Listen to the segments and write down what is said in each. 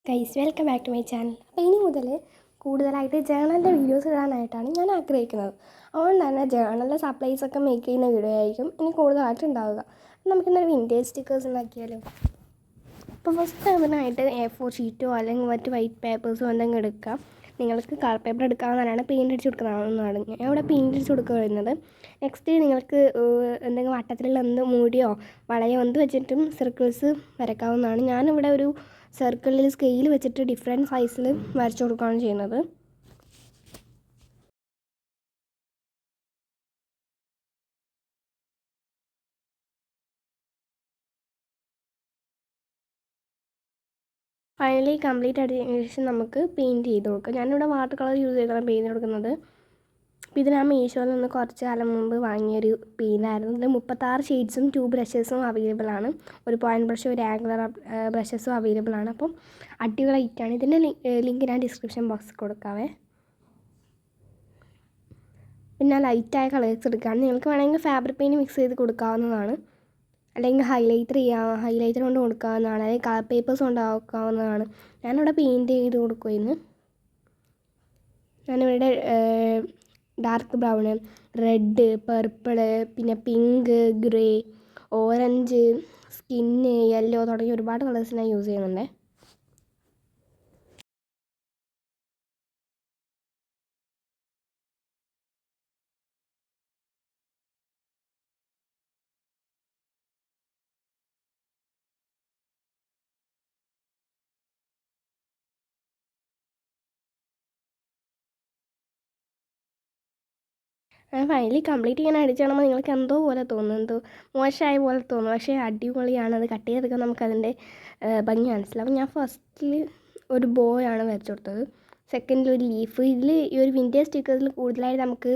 Guys, welcome back to my channel. അപ്പോൾ ഇനി മുതൽ കൂടുതലായിട്ട് ജേണലിൻ്റെ വീഡിയോസ് ഇടാനായിട്ടാണ് ഞാൻ ആഗ്രഹിക്കുന്നത്. അതുകൊണ്ട് തന്നെ ജേണലിൻ്റെ സപ്ലൈസൊക്കെ മേക്ക് ചെയ്യുന്ന വീഡിയോ ആയിരിക്കും ഇനി കൂടുതലായിട്ട് ഉണ്ടാവുക. നമുക്കിന്നൊരു വിൻറ്റേജ് സ്റ്റിക്കേഴ്സ് ഉണ്ടാക്കിയാലോ? അപ്പോൾ ഫസ്റ്റ് അതിനായിട്ട് A4 ഷീറ്റോ അല്ലെങ്കിൽ മറ്റ് വൈറ്റ് പേപ്പേഴ്സോ എന്തെങ്കിലും എടുക്കാം. നിങ്ങൾക്ക് കളർ പേപ്പർ എടുക്കാവുന്നതാണ്, പെയിൻറ്റ് അടിച്ച് കൊടുക്കാവുന്നതാണ്. ഞാൻ ഇവിടെ പെയിൻറ്റ് അടിച്ച് കൊടുക്കുക വരുന്നത്. നെക്സ്റ്റ് നിങ്ങൾക്ക് എന്തെങ്കിലും വട്ടത്തിലുള്ള മൂടിയോ വളയോ എന്ത് വെച്ചിട്ടും സർക്കിൾസ് വരയ്ക്കാവുന്നതാണ്. ഞാനിവിടെ ഒരു സർക്കിളിൽ സ്കെയിൽ വെച്ചിട്ട് ഡിഫറെൻറ്റ് സൈസിൽ വരച്ചു കൊടുക്കുകയാണ് ചെയ്യുന്നത്. ഫൈനലി കംപ്ലീറ്റ് ആയതിനു ശേഷം നമുക്ക് പെയിൻറ്റ് ചെയ്ത് കൊടുക്കാം. ഞാനിവിടെ വാട്ടർ കളർ യൂസ് ചെയ്താണ് പെയിൻറ്റ് കൊടുക്കുന്നത്. അപ്പോൾ ഇത് ഞാൻ മീഷോയിൽ നിന്ന് കുറച്ച് കാലം മുമ്പ് വാങ്ങിയൊരു പെയിൻ്റായിരുന്നു. ഇതിൽ 36 ഷെയ്ഡ്സും 2 ബ്രഷസും അവൈലബിൾ ആണ്. ഒരു പോയിൻറ്റ് ബ്രഷ്, ഒരു ആംഗുലർ ബ്രഷസും അവൈലബിൾ ആണ്. അപ്പം അടിപൊളിയായിട്ടാണ്. ഇതിൻ്റെ ലിങ്ക് ഞാൻ ഡിസ്ക്രിപ്ഷൻ ബോക്സിൽ കൊടുക്കാവേ. പിന്നെ ലൈറ്റായ കളേഴ്സ് എടുക്കുകയാണ്. നിങ്ങൾക്ക് വേണമെങ്കിൽ ഫാബ്രിക് പെയിൻറ്റ് മിക്സ് ചെയ്ത് കൊടുക്കാവുന്നതാണ്, അല്ലെങ്കിൽ ഹൈലൈറ്റർ കൊണ്ട് കൊടുക്കാവുന്നതാണ്, അല്ലെങ്കിൽ കളർ പേപ്പേഴ്സ് കൊണ്ടാക്കാവുന്നതാണ്. ഞാനിവിടെ പെയിൻറ്റ് ചെയ്ത് കൊടുക്കുമായിരുന്നു. ഞാനിവിടെ ഡാർക്ക് ബ്രൗണ്, റെഡ്, പർപ്പിള്, പിന്നെ pink, grey, orange, skin, yellow തുടങ്ങി ഒരുപാട് കളേഴ്സ് ഞാൻ യൂസ് ചെയ്യുന്നുണ്ട്. ഫൈനലി കംപ്ലീറ്റ് ചെയ്യാൻ അടിച്ച് കാണുമ്പോൾ നിങ്ങൾക്ക് എന്തോ പോലെ തോന്നും, എന്തോ മോശമായ പോലെ തോന്നും. പക്ഷേ അടിപൊളിയാണ്. അത് കട്ട് ചെയ്തെടുക്കാൻ നമുക്കതിൻ്റെ ഭംഗി മനസ്സിലാവും. ഞാൻ ഫസ്റ്റിൽ ഒരു ബോയാണ് വരച്ചു കൊടുത്തത്, സെക്കൻഡിൽ ഒരു ലീഫ്. ഇതിൽ ഈ ഒരു വിൻറ്റേജ് സ്റ്റിക്കേഴ്സിൽ കൂടുതലായിട്ട് നമുക്ക്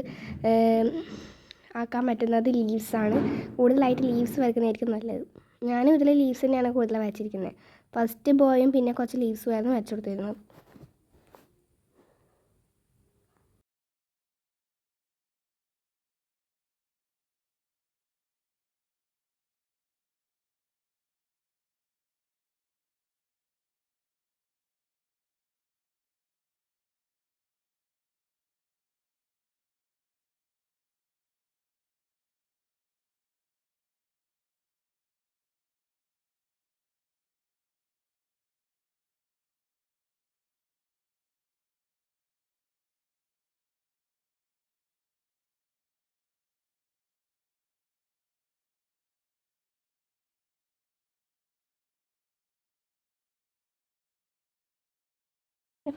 ആക്കാൻ പറ്റുന്നത് ലീവ്സാണ്. കൂടുതലായിട്ട് ലീവ്സ് വരയ്ക്കുന്നതായിരിക്കും നല്ലത്. ഞാനും ഇതിൽ ലീവ്സ് തന്നെയാണ് കൂടുതൽ വരച്ചിരിക്കുന്നത്. ഫസ്റ്റ് ബോയും പിന്നെ കുറച്ച് ലീവ്സുമായിരുന്നു വരച്ചു കൊടുത്തിരുന്നത്.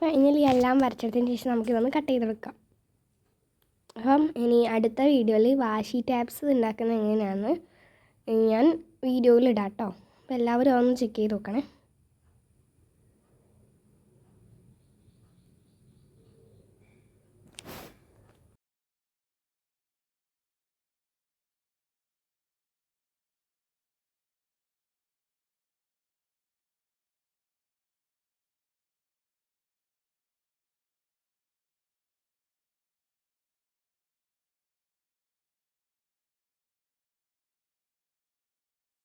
ഫൈനലി എല്ലാം വരച്ചെടുത്തതിന് ശേഷം നമുക്കിതൊന്ന് കട്ട് ചെയ്തെടുക്കാം. അപ്പം ഇനി അടുത്ത വീഡിയോയിൽ വാഷി ടാബ്സ് ഉണ്ടാക്കുന്നത് എങ്ങനെയാണെന്ന് ഞാൻ വീഡിയോയിൽ ഇടാം കേട്ടോ. അപ്പോൾ എല്ലാവരും അതൊന്ന് ചെക്ക് ചെയ്ത് നോക്കണേ.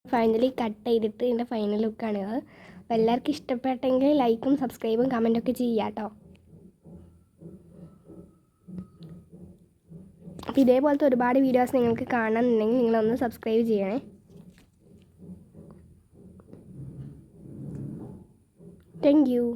ഫൈനലി കട്ട് ചെയ്തിട്ട് ഇതിൻ്റെ ഫൈനൽ ലുക്കാണിത്. അപ്പോൾ എല്ലാവർക്കും ഇഷ്ടപ്പെട്ടെങ്കിൽ ലൈക്കും സബ്സ്ക്രൈബും കമൻറ്റൊക്കെ ചെയ്യാം കേട്ടോ. അപ്പോൾ ഇതേപോലത്തെ ഒരുപാട് വീഡിയോസ് നിങ്ങൾക്ക് കാണണമെന്നുണ്ടെങ്കിൽ നിങ്ങളൊന്ന് സബ്സ്ക്രൈബ് ചെയ്യണേ. Thank you.